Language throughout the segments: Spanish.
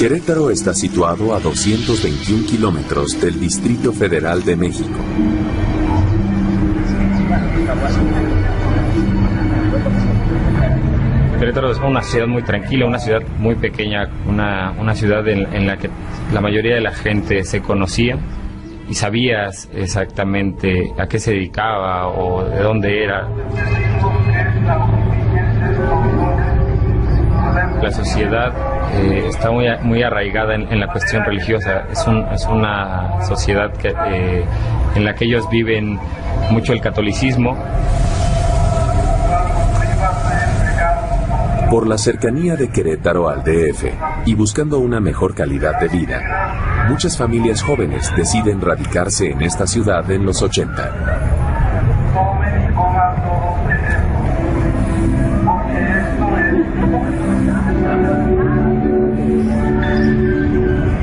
Querétaro está situado a 221 kilómetros del Distrito Federal de México. Querétaro es una ciudad muy tranquila, una ciudad muy pequeña, una ciudad en la que la mayoría de la gente se conocía y sabías exactamente a qué se dedicaba o de dónde era. La sociedad está muy arraigada en la cuestión religiosa. Es una sociedad en la que ellos viven mucho el catolicismo. Por la cercanía de Querétaro al DF y buscando una mejor calidad de vida, muchas familias jóvenes deciden radicarse en esta ciudad en los 80.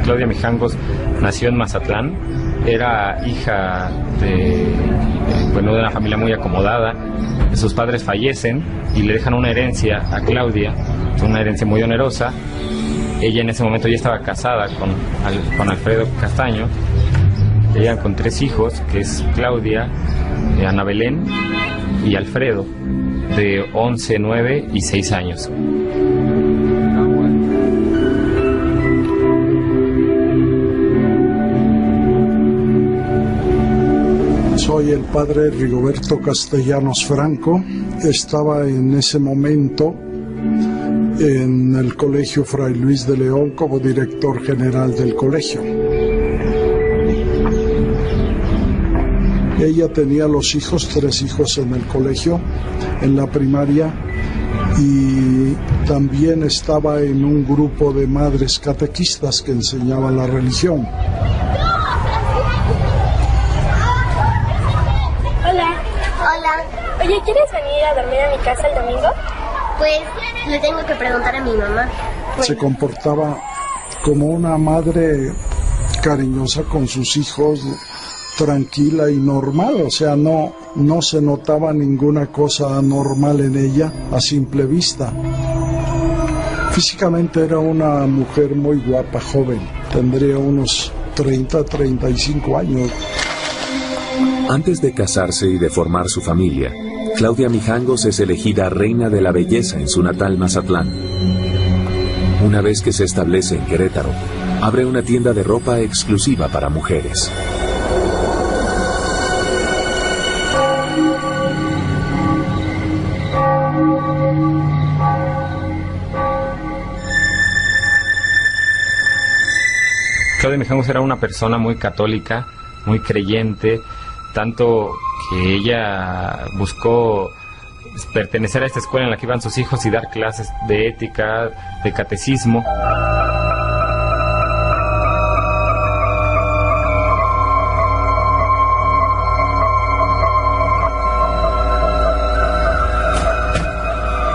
Claudia Mijangos nació en Mazatlán, era hija de una familia muy acomodada. Sus padres fallecen y le dejan una herencia a Claudia, una herencia muy onerosa. Ella en ese momento ya estaba casada con Alfredo Castaño. Ella con 3 hijos, que es Claudia, Ana Belén y Alfredo, de 11, 9 y 6 años. Soy el padre Rigoberto Castellanos Franco. Estaba en ese momento en el Colegio Fray Luis de León como director general del colegio. Ella tenía los hijos, 3 hijos en el colegio, en la primaria, y también estaba en un grupo de madres catequistas que enseñaban la religión. Oye, ¿quieres venir a dormir a mi casa el domingo? Pues le tengo que preguntar a mi mamá. Se comportaba como una madre cariñosa con sus hijos, tranquila y normal, o sea, no se notaba ninguna cosa anormal en ella a simple vista. Físicamente era una mujer muy guapa, joven, tendría unos 30, 35 años. Antes de casarse y de formar su familia, Claudia Mijangos es elegida reina de la belleza en su natal Mazatlán. Una vez que se establece en Querétaro, abre una tienda de ropa exclusiva para mujeres. Claudia Mijangos era una persona muy católica, muy creyente, tanto que ella buscó pertenecer a esta escuela en la que iban sus hijos y dar clases de ética, de catecismo.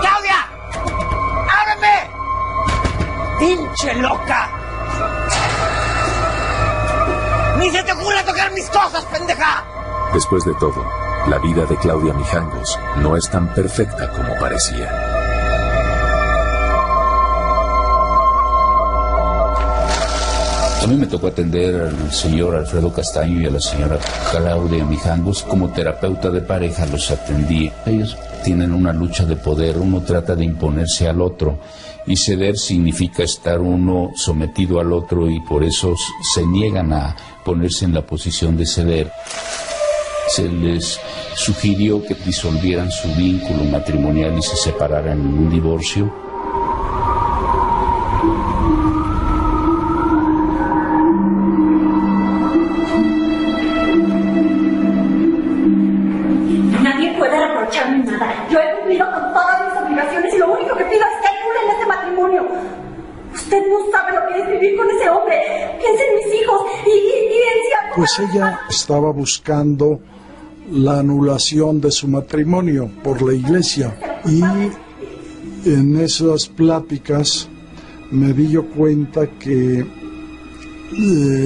¡Claudia! ¡Ábreme! ¡Pinche loca! ¡Ni se te ocurre tocar mis cosas, pendeja! Después de todo, la vida de Claudia Mijangos no es tan perfecta como parecía. A mí me tocó atender al señor Alfredo Castaño y a la señora Claudia Mijangos. Como terapeuta de pareja los atendí. Ellos tienen una lucha de poder, uno trata de imponerse al otro y ceder significa estar uno sometido al otro y por eso se niegan a ponerse en la posición de ceder. Se les sugirió que disolvieran su vínculo matrimonial y se separaran en un divorcio. Nadie puede reprocharme nada. Yo he cumplido con todas mis obligaciones y lo único que pido es que anulen este matrimonio. Usted no sabe lo que es vivir con ese hombre. Piensa en mis hijos y en si... Pues ella estaba buscando la anulación de su matrimonio por la iglesia y en esas pláticas me di yo cuenta que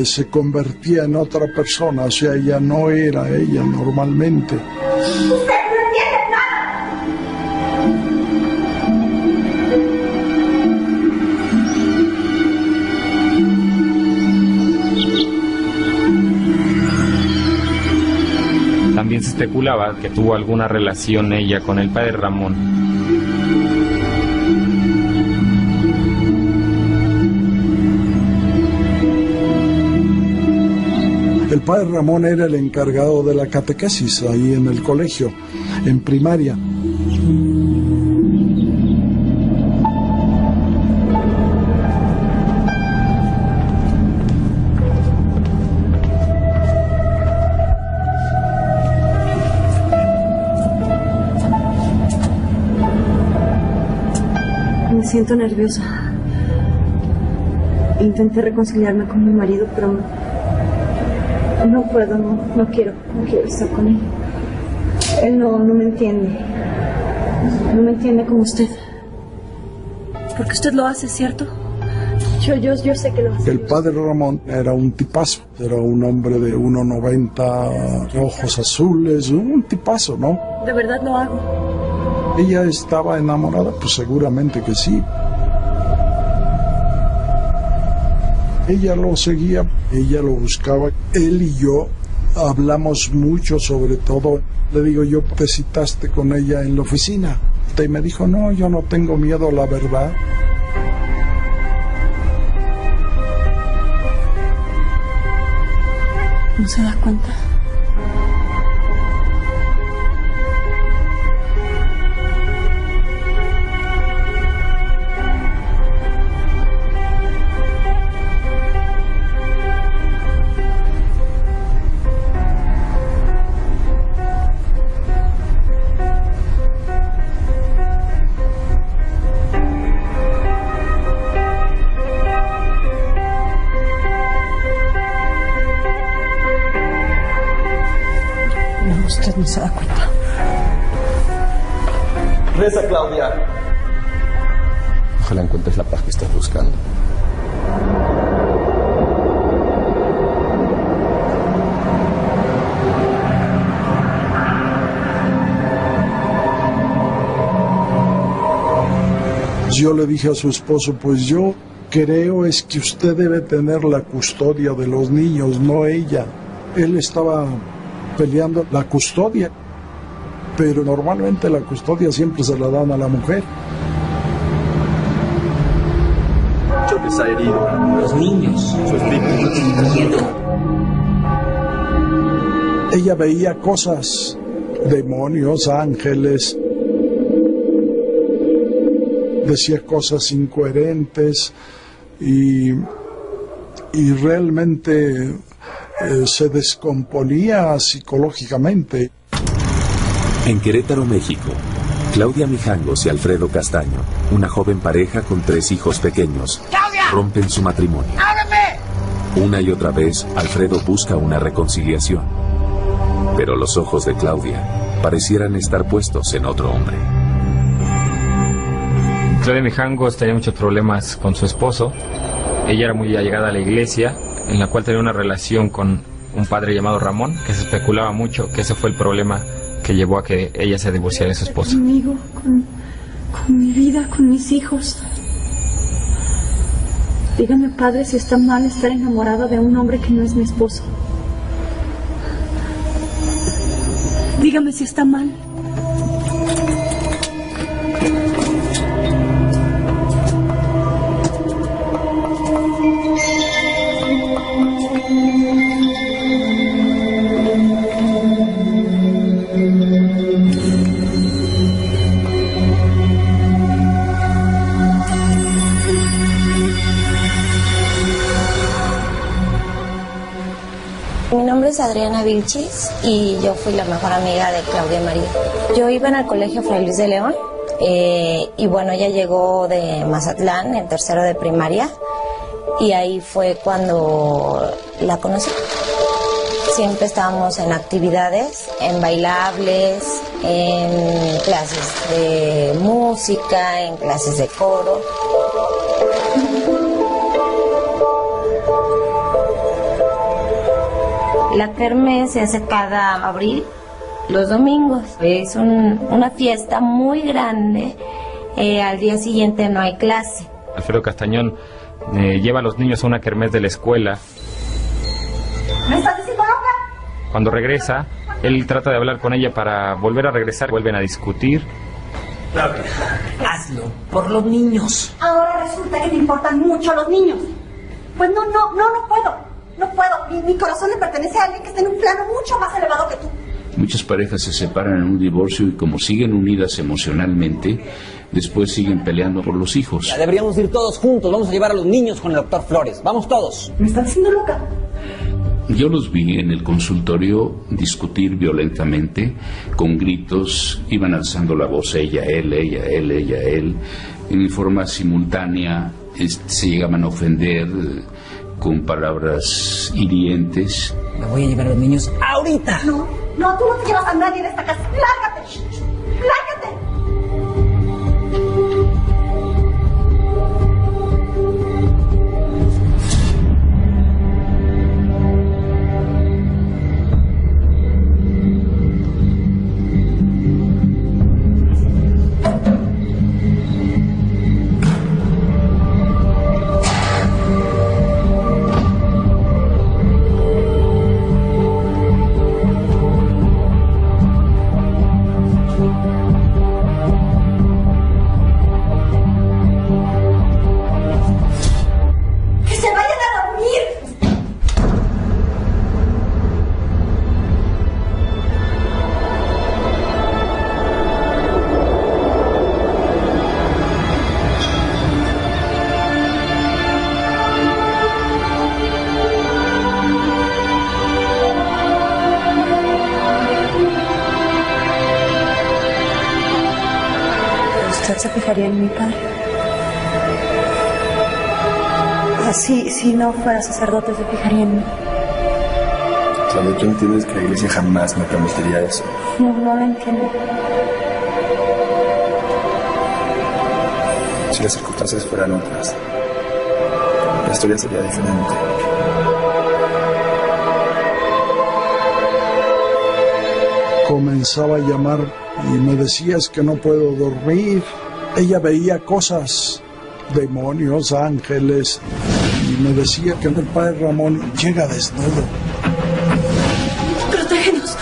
se convertía en otra persona, o sea, ella no era ella normalmente. ¡Usted no entiende nada! especulaba que tuvo alguna relación ella con el padre Ramón. El padre Ramón era el encargado de la catequesis ahí en el colegio, en primaria. Me siento nerviosa. Intenté reconciliarme con mi marido, pero no puedo, no quiero estar con él. Él no me entiende. No me entiende como usted. Porque usted lo hace, ¿cierto? Yo sé que lo hace. El padre Ramón era un tipazo. Era un hombre de 1,90, ojos azules, un tipazo, ¿no? ¿De verdad lo hago? ¿Ella estaba enamorada? Pues seguramente que sí. Ella lo seguía, ella lo buscaba. Él y yo hablamos mucho, sobre todo. Le digo yo, ¿te citaste con ella en la oficina? Y me dijo, no, yo no tengo miedo a la verdad. ¿No se da cuenta? Usted no se da cuenta. Reza, Claudia. Ojalá encuentres la paz que estás buscando. Yo le dije a su esposo, pues yo creo es que usted debe tener la custodia de los niños, no ella. Él estaba peleando la custodia, pero normalmente la custodia siempre se la dan a la mujer. Mucho les ha herido. Los niños. Sus víctimas. Ella veía cosas, demonios, ángeles, decía cosas incoherentes y realmente se descomponía psicológicamente. En Querétaro, México, Claudia Mijangos y Alfredo Castaño, una joven pareja con 3 hijos pequeños, rompen su matrimonio. ¡Ábreme! Una y otra vez, Alfredo busca una reconciliación. Pero los ojos de Claudia parecieran estar puestos en otro hombre. Claudia Mijangos tenía muchos problemas con su esposo. Ella era muy allegada a la iglesia, en la cual tenía una relación con un padre llamado Ramón, que se especulaba mucho que ese fue el problema que llevó a que ella se divorciara de su esposo. Conmigo, con mi vida, con mis hijos. Dígame, padre, si está mal estar enamorada de un hombre que no es mi esposo. Dígame si está mal. Mi nombre es Adriana Vilchis y yo fui la mejor amiga de Claudia María. Yo iba en el colegio Fray Luis de León y bueno, ella llegó de Mazatlán en tercero de primaria y ahí fue cuando la conocí. Siempre estábamos en actividades, en bailables, en clases de música, en clases de coro. La kermés se hace cada abril, los domingos. Es una fiesta muy grande. Al día siguiente no hay clase. Alfredo Castañón lleva a los niños a una kermés de la escuela. ¿Me estás diciendo loca? Cuando regresa, Él trata de hablar con ella para volver a regresar, vuelven a discutir. Claudia, hazlo por los niños. Ahora resulta que te importan mucho los niños. Pues no puedo. No puedo. Mi corazón le pertenece a alguien que está en un plano mucho más elevado que tú. Muchas parejas se separan en un divorcio y como siguen unidas emocionalmente, después siguen peleando por los hijos. Ya deberíamos ir todos juntos. Vamos a llevar a los niños con el doctor Flores. Vamos todos. Me están haciendo loca. Yo los vi en el consultorio discutir violentamente, con gritos, iban alzando la voz ella, él, en forma simultánea, se llegaban a ofender con palabras hirientes. Me voy a llevar a los niños ahorita. No, tú no te llevas a nadie de esta casa. ¡Lárgate! ¡Lárgate! ¿Se fijaría en mi padre? Así, si no fuera sacerdote, se fijaría en mí. Claudia, tú entiendes que la iglesia jamás me permitiría eso. No lo entiendo. Si las circunstancias fueran otras, la historia sería diferente. Comenzaba a llamar y me decía, es que no puedo dormir. Ella veía cosas, demonios, ángeles, y me decía que el padre Ramón llega desnudo. ¡Protégenos!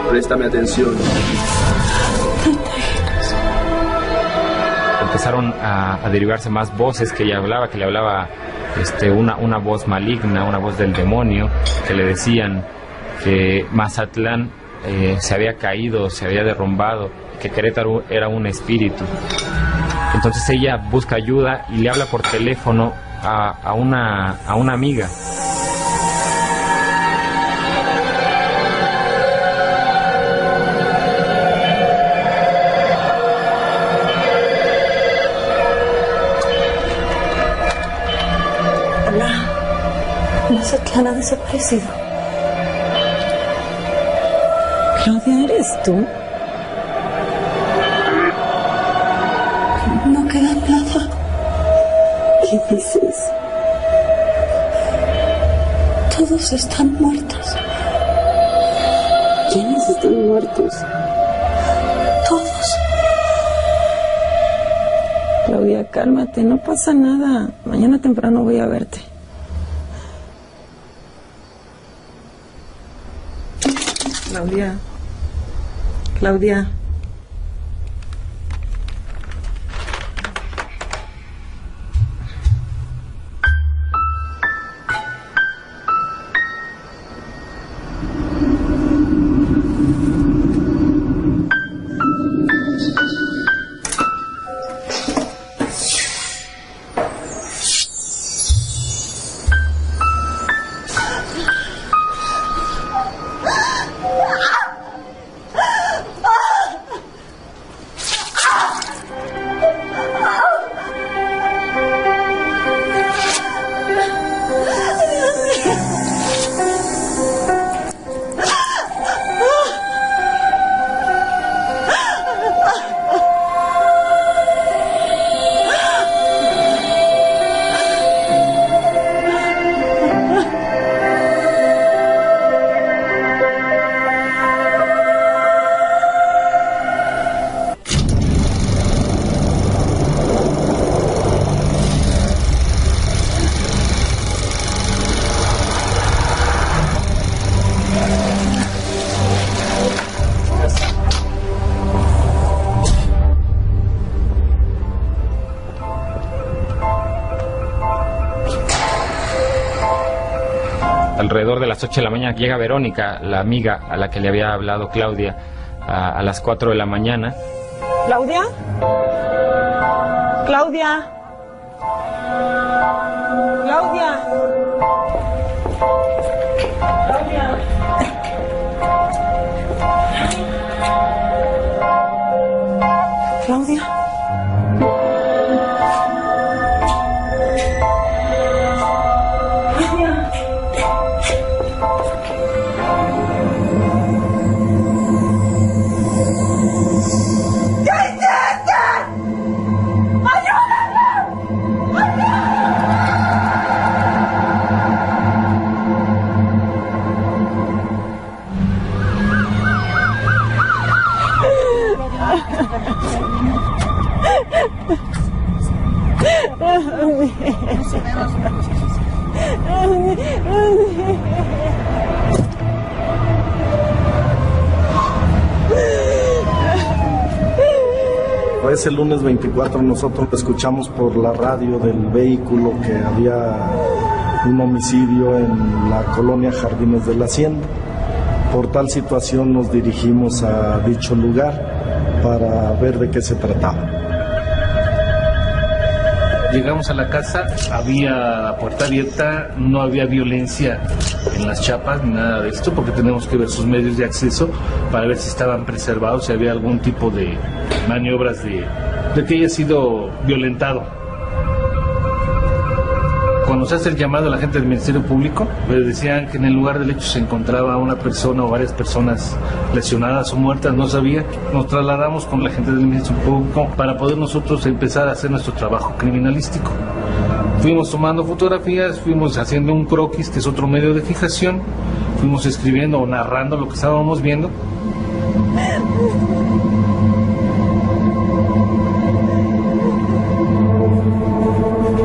Préstame atención. Empezaron a derivarse más voces que ella hablaba, que le hablaba una voz maligna, una voz del demonio, que le decían que Mazatlán se había caído, se había derrumbado, que Querétaro era un espíritu. Entonces ella busca ayuda y le habla por teléfono a una amiga. Mazatlán ha desaparecido. Claudia, ¿eres tú? No queda nada. ¿Qué dices? Todos están muertos. ¿Quiénes están muertos? Todos. Claudia, cálmate, no pasa nada. Mañana temprano voy a verte. Claudia. las 8 de la mañana, llega Verónica, la amiga a la que le había hablado Claudia, a las 4 de la mañana. ¿Claudia? ¿Claudia? ¿Claudia? ¿Claudia? ¿Claudia? Ese lunes 24 nosotros escuchamos por la radio del vehículo que había un homicidio en la colonia Jardines de la Hacienda. Por tal situación nos dirigimos a dicho lugar para ver de qué se trataba. Llegamos a la casa, había la puerta abierta, no había violencia en las chapas ni nada de esto, porque tenemos que ver sus medios de acceso para ver si estaban preservados, si había algún tipo de maniobras de que haya sido violentado. Cuando se hace el llamado a la gente del Ministerio Público, les decían que en el lugar del hecho se encontraba una persona o varias personas lesionadas o muertas, no sabía. Nos trasladamos con la gente del Ministerio Público para poder nosotros empezar a hacer nuestro trabajo criminalístico. Fuimos tomando fotografías, fuimos haciendo un croquis, que es otro medio de fijación, fuimos escribiendo o narrando lo que estábamos viendo.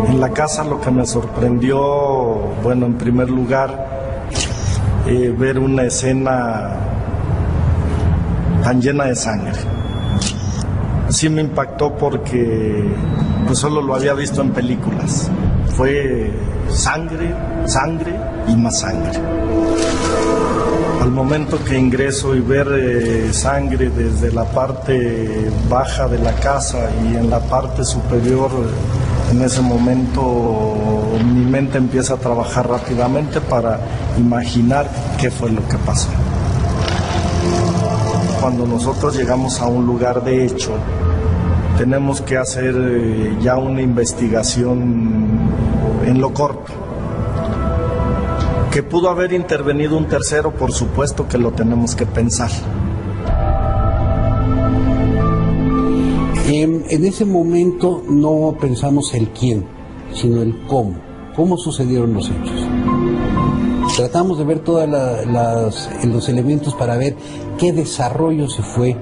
En la casa lo que me sorprendió, bueno, en primer lugar, ver una escena tan llena de sangre. Sí me impactó porque pues solo lo había visto en películas. Fue sangre, sangre y más sangre. Al momento que ingreso y ver sangre desde la parte baja de la casa y en la parte superior, en ese momento mi mente empieza a trabajar rápidamente para imaginar qué fue lo que pasó. Cuando nosotros llegamos a un lugar de hecho, tenemos que hacer ya una investigación en lo corto. Que pudo haber intervenido un tercero, por supuesto que lo tenemos que pensar. En ese momento no pensamos el quién, sino el cómo sucedieron los hechos. Tratamos de ver todos los elementos para ver qué desarrollo se fue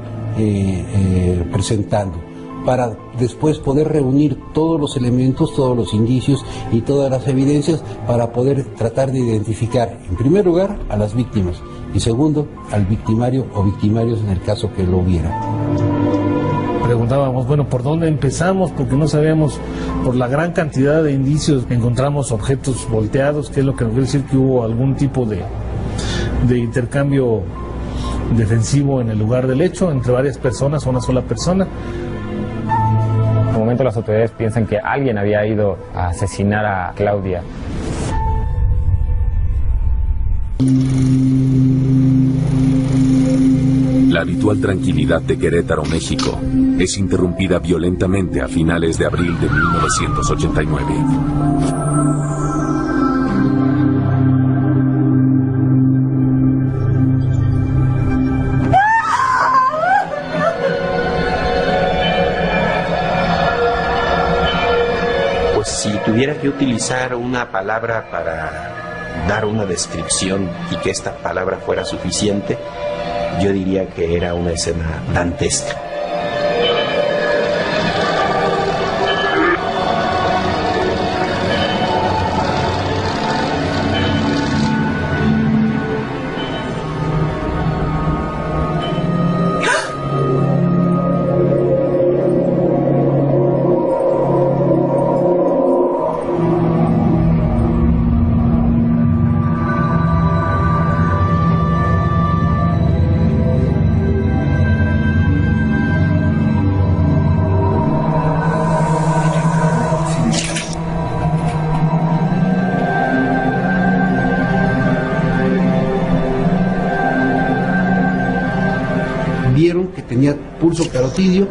presentando, para después poder reunir todos los elementos, todos los indicios y todas las evidencias para poder tratar de identificar, en primer lugar, a las víctimas y segundo, al victimario o victimarios en el caso que lo hubiera. Preguntábamos, bueno, ¿por dónde empezamos? Porque no sabíamos, por la gran cantidad de indicios, encontramos objetos volteados, que es lo que nos quiere decir que hubo algún tipo de intercambio defensivo en el lugar del hecho, entre varias personas o una sola persona. En el momento las autoridades piensan que alguien había ido a asesinar a Claudia. La habitual tranquilidad de Querétaro, México, es interrumpida violentamente a finales de abril de 1989. Pues si tuviera que utilizar una palabra para dar una descripción y que esta palabra fuera suficiente, yo diría que era una escena dantesca. vieron que tenía pulso carotidio,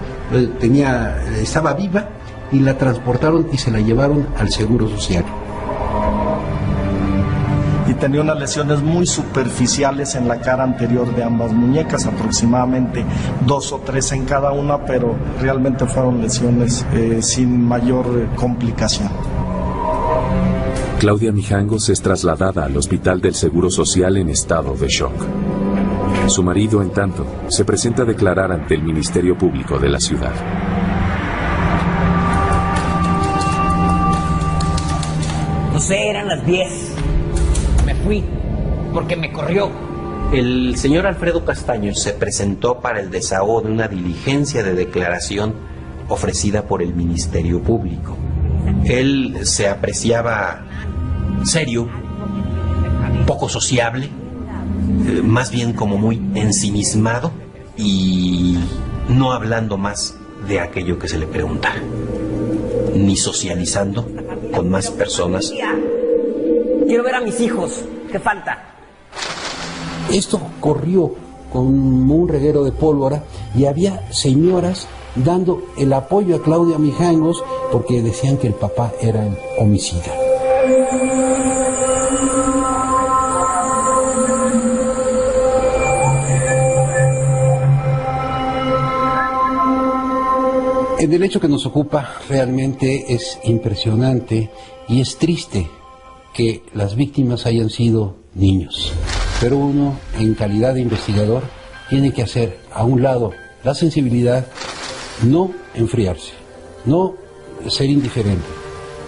estaba viva, y la transportaron y se la llevaron al Seguro Social. Y tenía unas lesiones muy superficiales en la cara anterior de ambas muñecas, aproximadamente 2 o 3 en cada una, pero realmente fueron lesiones sin mayor complicación. Claudia Mijangos es trasladada al hospital del Seguro Social en estado de shock. Su marido, en tanto, se presenta a declarar ante el Ministerio Público de la ciudad. No sé, eran las 10. Me fui porque me corrió. El señor Alfredo Castaño se presentó para el desahogo de una diligencia de declaración ofrecida por el Ministerio Público. Él se apreciaba serio, poco sociable, más bien como muy ensimismado y no hablando más de aquello que se le preguntara, ni socializando con más personas. Quiero ver a mis hijos. ¿Qué falta? Esto corrió como un reguero de pólvora y había señoras dando el apoyo a Claudia Mijangos porque decían que el papá era el homicida. El hecho que nos ocupa realmente es impresionante y es triste que las víctimas hayan sido niños. Pero uno, en calidad de investigador, tiene que hacer a un lado la sensibilidad, no enfriarse, no ser indiferente,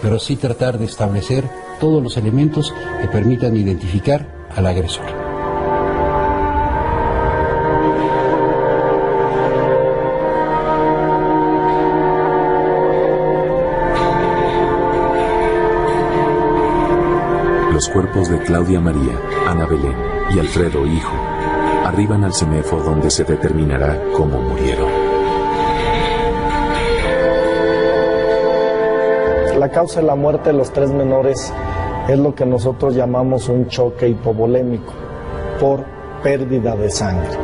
pero sí tratar de establecer todos los elementos que permitan identificar al agresor. Los cuerpos de Claudia María, Ana Belén y Alfredo, hijo, arriban al CEMEFO donde se determinará cómo murieron. La causa de la muerte de los 3 menores es lo que nosotros llamamos un choque hipovolémico por pérdida de sangre.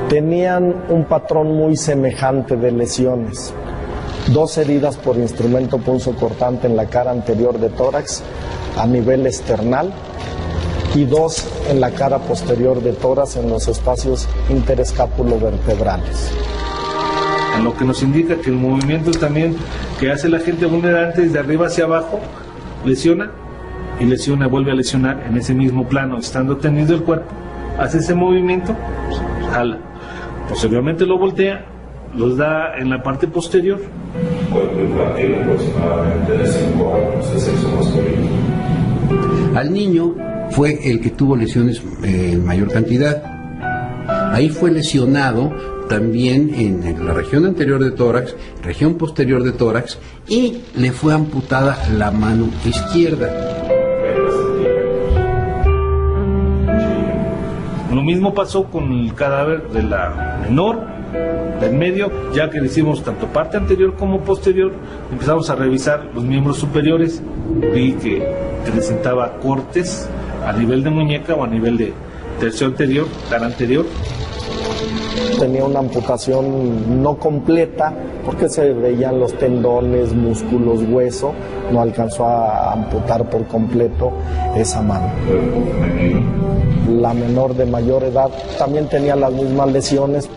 Tenían un patrón muy semejante de lesiones. 2 heridas por instrumento punzocortante en la cara anterior de tórax a nivel esternal y 2 en la cara posterior de tórax en los espacios interescápulo-vertebrales. Lo que nos indica que el movimiento también que hace la gente vulnerante desde arriba hacia abajo lesiona y lesiona, vuelve a lesionar en ese mismo plano, estando tendido el cuerpo, hace ese movimiento, jala. Posteriormente lo voltea, los da en la parte posterior. Cuerpo infantil aproximadamente de 5 años, de sexo masculino. Al niño fue el que tuvo lesiones en mayor cantidad. Ahí fue lesionado también en la región anterior de tórax, región posterior de tórax, y le fue amputada la mano izquierda. Lo mismo pasó con el cadáver de la menor, del medio, ya que le hicimos tanto parte anterior como posterior, empezamos a revisar los miembros superiores, vi que presentaba cortes a nivel de muñeca o a nivel de tercio anterior, cara anterior. Tenía una amputación no completa porque se veían los tendones, músculos, hueso, no alcanzó a amputar por completo esa mano. La menor de mayor edad también tenía las mismas lesiones.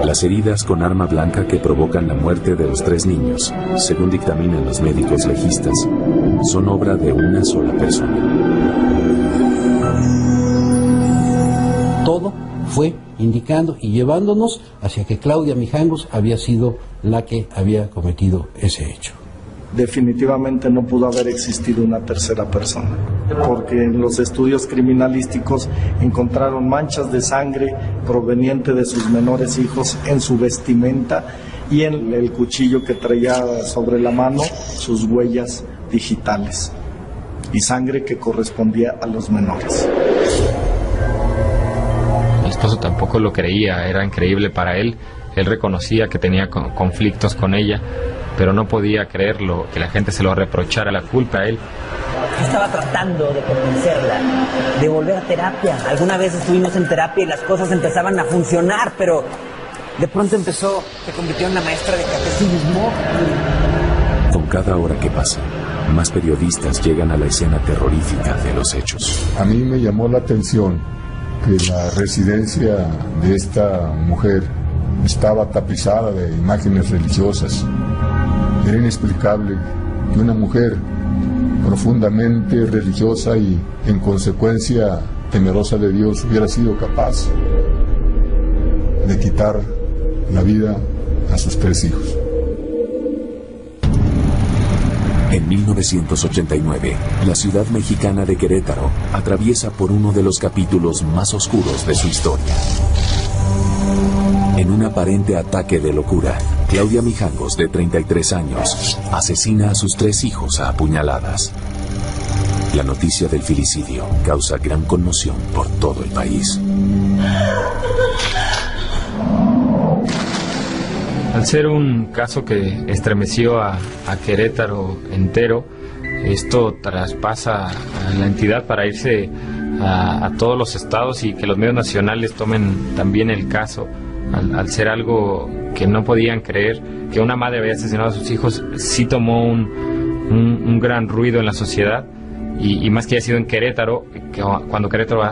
Las heridas con arma blanca que provocan la muerte de los 3 niños, según dictaminan los médicos legistas, son obra de una sola persona. Todo fue indicando y llevándonos hacia que Claudia Mijangos había sido la que había cometido ese hecho. Definitivamente no pudo haber existido una tercera persona, porque en los estudios criminalísticos encontraron manchas de sangre proveniente de sus menores hijos en su vestimenta y en el cuchillo que traía sobre la mano, sus huellas digitales y sangre que correspondía a los menores. Mi esposo tampoco lo creía, era increíble para él. Él reconocía que tenía conflictos con ella, pero no podía creerlo, que la gente se lo reprochara la culpa a él. Yo estaba tratando de convencerla de volver a terapia. Alguna vez estuvimos en terapia y las cosas empezaban a funcionar, pero de pronto se convirtió en la maestra de catecismo. Con cada hora que pasa, más periodistas llegan a la escena terrorífica de los hechos. A mí me llamó la atención que la residencia de esta mujer estaba tapizada de imágenes religiosas. Era inexplicable que una mujer profundamente religiosa y, en consecuencia, temerosa de Dios, hubiera sido capaz de quitar la vida a sus 3 hijos. En 1989, la ciudad mexicana de Querétaro atraviesa por uno de los capítulos más oscuros de su historia. En un aparente ataque de locura, Claudia Mijangos, de 33 años, asesina a sus 3 hijos a apuñaladas. La noticia del filicidio causa gran conmoción por todo el país. Al ser un caso que estremeció a Querétaro entero, esto traspasa a la entidad para irse a todos los estados y que los medios nacionales tomen también el caso, al ser algo que no podían creer, que una madre había asesinado a sus hijos. Sí tomó un gran ruido en la sociedad. Y más que haya sido en Querétaro, que cuando Querétaro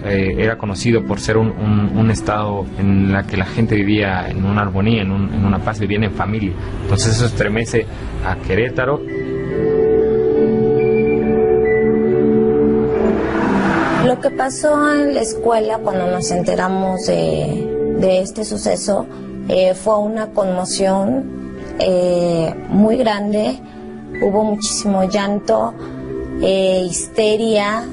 era conocido por ser un estado en la que la gente vivía en una armonía, en una paz, vivían en familia. Entonces eso estremece a Querétaro. Lo que pasó en la escuela cuando nos enteramos de este suceso fue una conmoción muy grande. Hubo muchísimo llanto, histeria,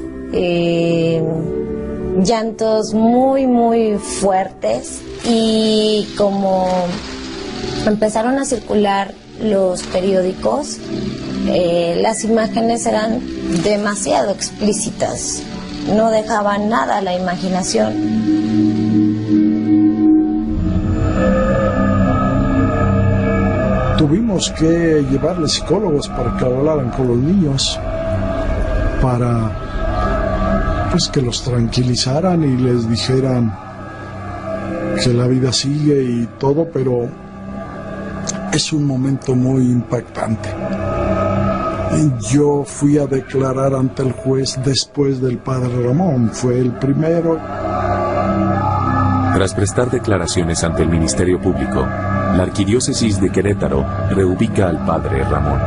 llantos muy muy fuertes, y como empezaron a circular los periódicos, las imágenes eran demasiado explícitas, no dejaban nada a la imaginación. Tuvimos que llevarle psicólogos para que hablaran con los niños, para pues que los tranquilizaran y les dijeran que la vida sigue y todo, pero es un momento muy impactante. Yo fui a declarar ante el juez después del padre Ramón, fue el primero. Tras prestar declaraciones ante el Ministerio Público, la Arquidiócesis de Querétaro reubica al padre Ramón.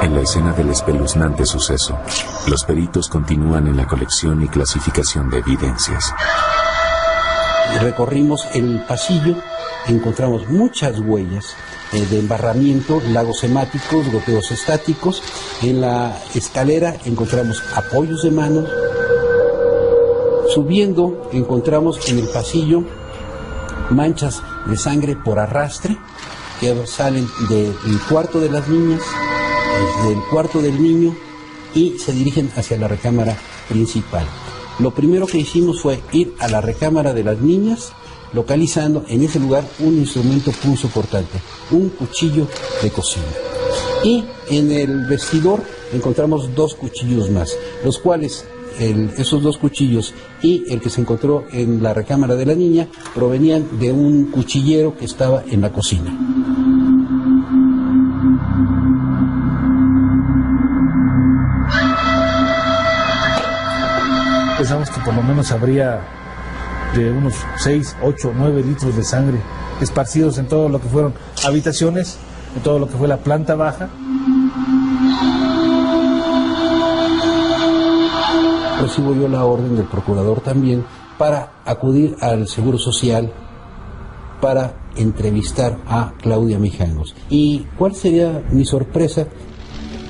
En la escena del espeluznante suceso, los peritos continúan en la colección y clasificación de evidencias. Recorrimos el pasillo, encontramos muchas huellas de embarramiento, lagos hemáticos, goteos estáticos. En la escalera encontramos apoyos de manos. Subiendo encontramos en el pasillo manchas de sangre por arrastre que salen del cuarto de las niñas, del cuarto del niño, y se dirigen hacia la recámara principal. Lo primero que hicimos fue ir a la recámara de las niñas, localizando en ese lugar un instrumento punzocortante, un cuchillo de cocina. Y en el vestidor encontramos 2 cuchillos más, los cuales esos 2 cuchillos y el que se encontró en la recámara de la niña provenían de un cuchillero que estaba en la cocina. Pensamos que por lo menos habría de unos 6, 8, 9 litros de sangre esparcidos en todo lo que fueron habitaciones, en todo lo que fue la planta baja. Recibo yo la orden del procurador también para acudir al Seguro Social para entrevistar a Claudia Mijangos. ¿Y cuál sería mi sorpresa?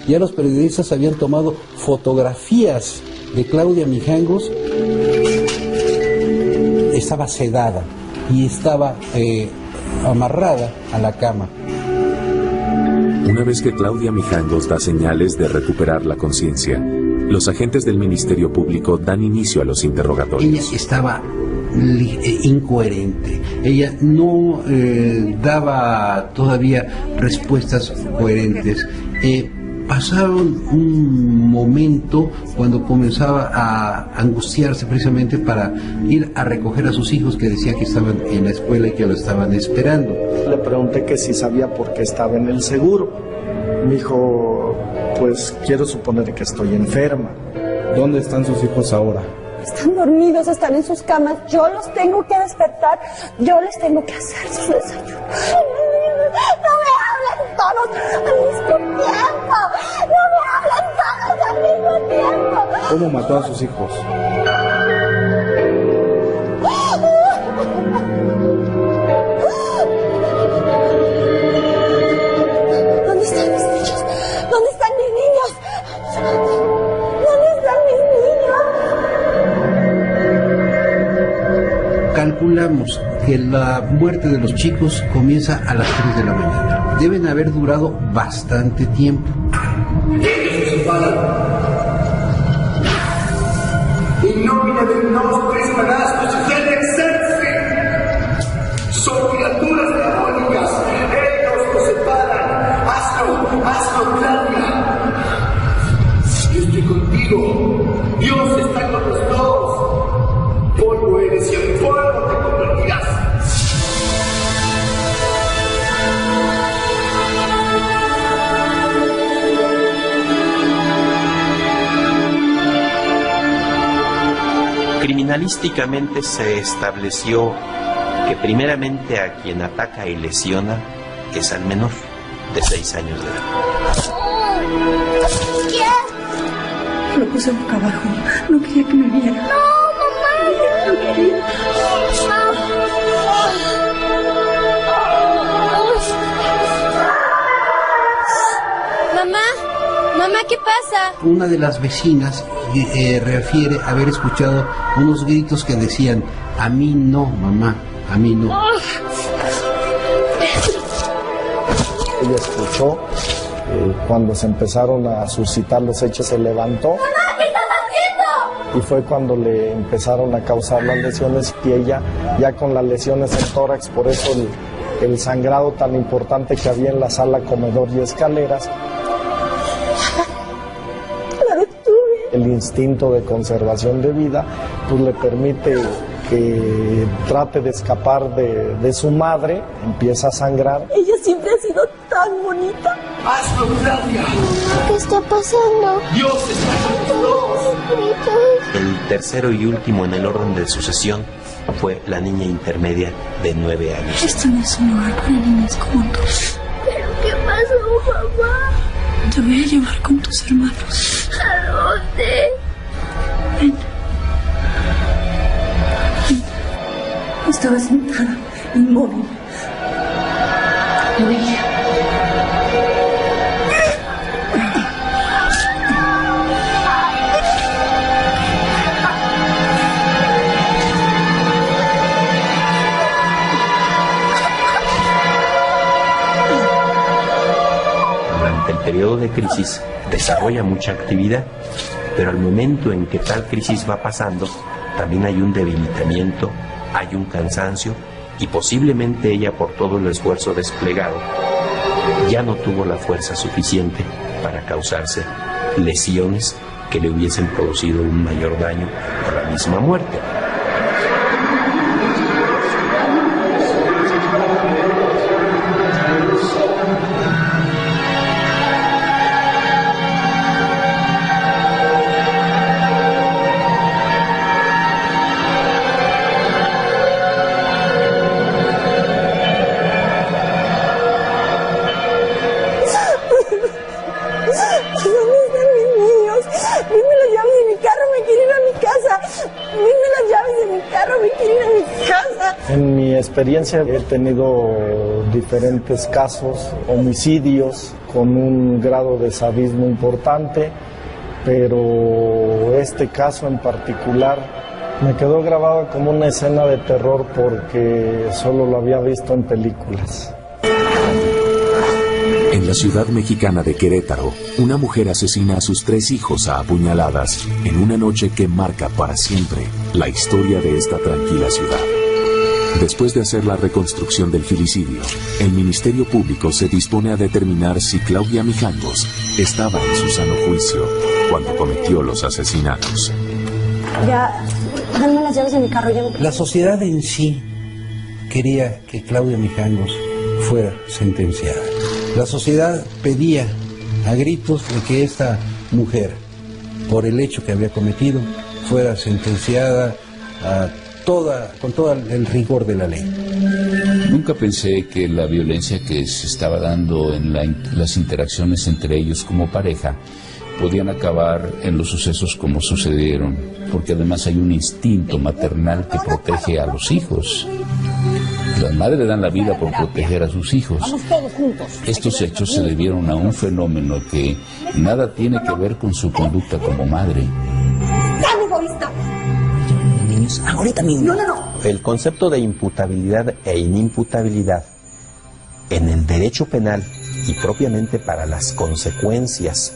Ya los periodistas habían tomado fotografías de Claudia Mijangos. Estaba sedada y estaba amarrada a la cama. Una vez que Claudia Mijangos da señales de recuperar la conciencia, los agentes del Ministerio Público dan inicio a los interrogatorios. Ella estaba incoherente. Ella no daba todavía respuestas coherentes. Pasaba un momento cuando comenzaba a angustiarse precisamente para ir a recoger a sus hijos, que decía que estaban en la escuela y que lo estaban esperando. Le pregunté que si sabía por qué estaba en el seguro. Me dijo, pues quiero suponer que estoy enferma. ¿Dónde están sus hijos ahora? Están dormidos, están en sus camas. Yo los tengo que despertar. Yo les tengo que hacer su desayuno. No me hablen todos al mismo tiempo. No me hablen todos al mismo tiempo. ¿Cómo mató a sus hijos? ¿Dónde están mis niños? ¿Dónde están mis niños? ¿Dónde están mis niños? Calculamos que la muerte de los chicos comienza a las 3 de la mañana. Deben haber durado bastante tiempo. In nomine del nostro Cristo succede exerce. Son criaturas diabólicas. Ellos nos separan. Hazlo, Claudia. Yo estoy contigo. Dios está con los dos. Polvo eres y en polvo te convertirás. Criminalísticamente se estableció que primeramente a quien ataca y lesiona es al menor de 6 años de edad. ¿Qué? Lo puse boca abajo. No quería que me viera. No, mamá. No quería. Mamá, ¿qué pasa? Una de las vecinas refiere haber escuchado unos gritos que decían: a mí no, mamá, a mí no. Ella escuchó, cuando se empezaron a suscitar los hechos, se levantó. ¡Mamá, qué estás haciendo! Y fue cuando le empezaron a causar las lesiones y ella ya con las lesiones en tórax, por eso el sangrado tan importante que había en la sala, comedor y escaleras. El instinto de conservación de vida pues le permite que trate de escapar de su madre, empieza a sangrar. Ella siempre ha sido tan bonita. ¡Hazlo, Claudia! ¿Qué está pasando? Dios está con todos. El tercero y último en el orden de sucesión fue la niña intermedia de 9 años. Esto no es un lugar para niñas como tú. ¿Pero qué pasó, mamá? Te voy a llevar con tus hermanos. ¿A dónde? Ven. Estaba sentada, inmóvil. Lo veía. Durante el periodo de crisis desarrolla mucha actividad, pero al momento en que tal crisis va pasando, también hay un debilitamiento, hay un cansancio y posiblemente ella, por todo el esfuerzo desplegado, ya no tuvo la fuerza suficiente para causarse lesiones que le hubiesen producido un mayor daño o la misma muerte. En mi experiencia he tenido diferentes casos, homicidios con un grado de sadismo importante, pero este caso en particular me quedó grabado como una escena de terror porque solo lo había visto en películas. En la ciudad mexicana de Querétaro, una mujer asesina a sus 3 hijos a apuñaladas en una noche que marca para siempre la historia de esta tranquila ciudad. Después de hacer la reconstrucción del filicidio, el Ministerio Público se dispone a determinar si Claudia Mijangos estaba en su sano juicio cuando cometió los asesinatos. Ya, dame las llaves de mi carro. La sociedad en sí quería que Claudia Mijangos fuera sentenciada. La sociedad pedía a gritos de que esta mujer, por el hecho que había cometido, fuera sentenciada con todo el rigor de la ley. Nunca pensé que la violencia que se estaba dando en las interacciones entre ellos como pareja podían acabar en los sucesos como sucedieron, porque además hay un instinto maternal que protege a los hijos. Las madres dan la vida por proteger a sus hijos. Estos hechos se debieron a un fenómeno que nada tiene que ver con su conducta como madre. ¡Tan egoísta! Niños, ahorita mismo. No. El concepto de imputabilidad e inimputabilidad en el derecho penal y propiamente para las consecuencias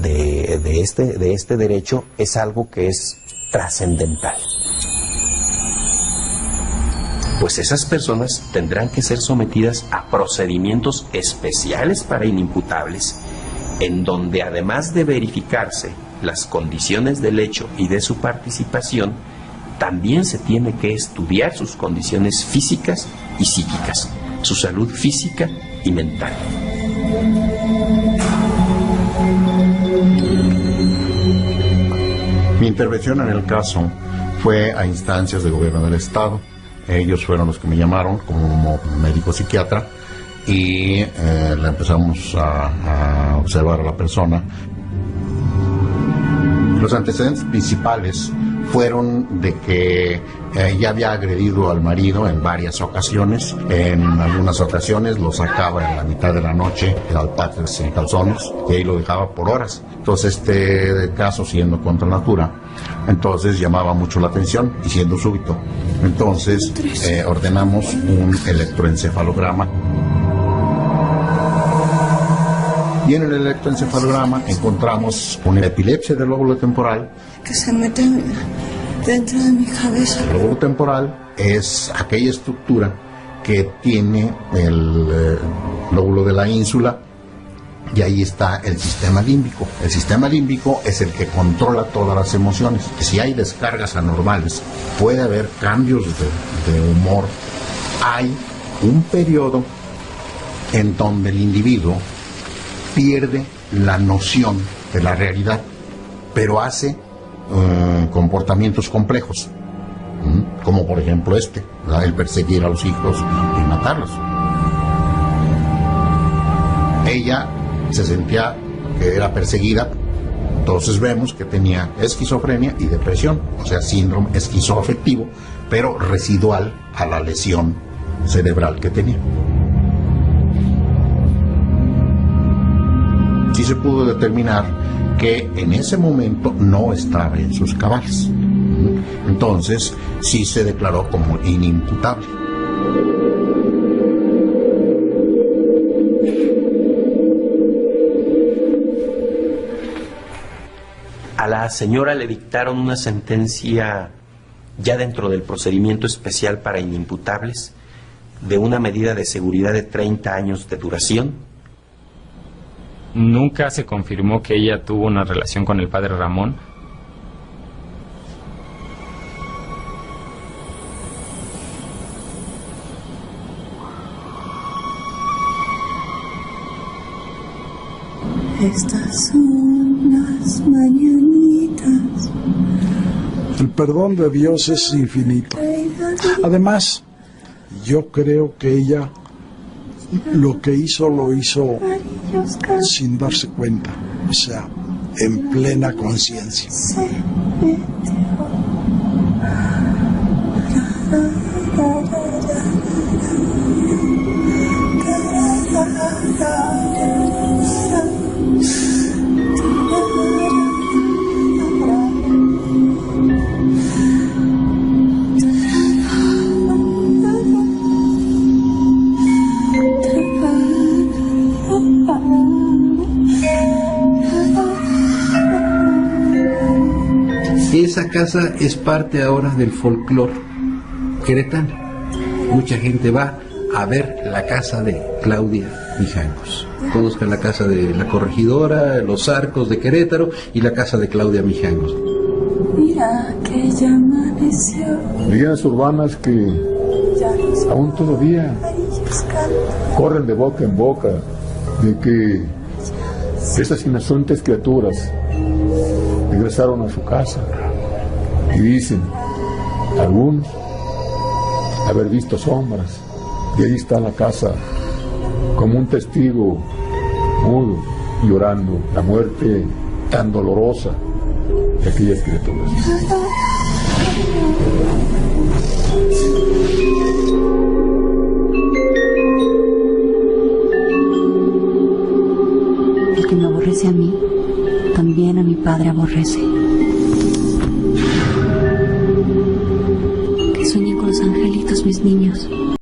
de este derecho es algo que es trascendental. Pues esas personas tendrán que ser sometidas a procedimientos especiales para inimputables, en donde además de verificarse las condiciones del hecho y de su participación, también se tiene que estudiar sus condiciones físicas y psíquicas, su salud física y mental. Mi intervención en el caso fue a instancias del gobierno del estado. Ellos fueron los que me llamaron como médico psiquiatra y le empezamos a observar a la persona. Los antecedentes principales fueron de que ella había agredido al marido en varias ocasiones. En algunas ocasiones lo sacaba en la mitad de la noche al patio sin calzones y ahí lo dejaba por horas. Entonces este caso, siendo contra natura, entonces llamaba mucho la atención y siendo súbito. Entonces ordenamos un electroencefalograma. Y en el electroencefalograma encontramos una epilepsia del lóbulo temporal. Que se mete dentro de mi cabeza. El lóbulo temporal es aquella estructura que tiene el lóbulo de la ínsula y ahí está el sistema límbico. El sistema límbico es el que controla todas las emociones. Si hay descargas anormales, puede haber cambios de humor. Hay un periodo en donde el individuo pierde la noción de la realidad, pero hace comportamientos complejos, como por ejemplo el perseguir a los hijos y matarlos. Ella se sentía que era perseguida, entonces vemos que tenía esquizofrenia y depresión, o sea, síndrome esquizoafectivo, pero residual a la lesión cerebral que tenía. Sí se pudo determinar que en ese momento no estaba en sus cabales. Entonces, sí se declaró como inimputable. A la señora le dictaron una sentencia ya dentro del procedimiento especial para inimputables de una medida de seguridad de 30 años de duración. Nunca se confirmó que ella tuvo una relación con el padre Ramón. Estas son las mañanitas. El perdón de Dios es infinito. Además, yo creo que ella lo que hizo, lo hizo sin darse cuenta, o sea, en plena conciencia. esa casa es parte ahora del folclore queretano. Mucha gente va a ver la casa de Claudia Mijangos. Conozcan la casa de la Corregidora, los Arcos de Querétaro y la casa de Claudia Mijangos. Mira que ya amaneció. Leyendas urbanas que aún todavía corren de boca en boca de que esas inocentes criaturas regresaron a su casa y dicen algunos haber visto sombras, y ahí está la casa como un testigo mudo, llorando la muerte tan dolorosa de aquellas criaturas. El que me aborrece a mí, también a mi padre aborrece.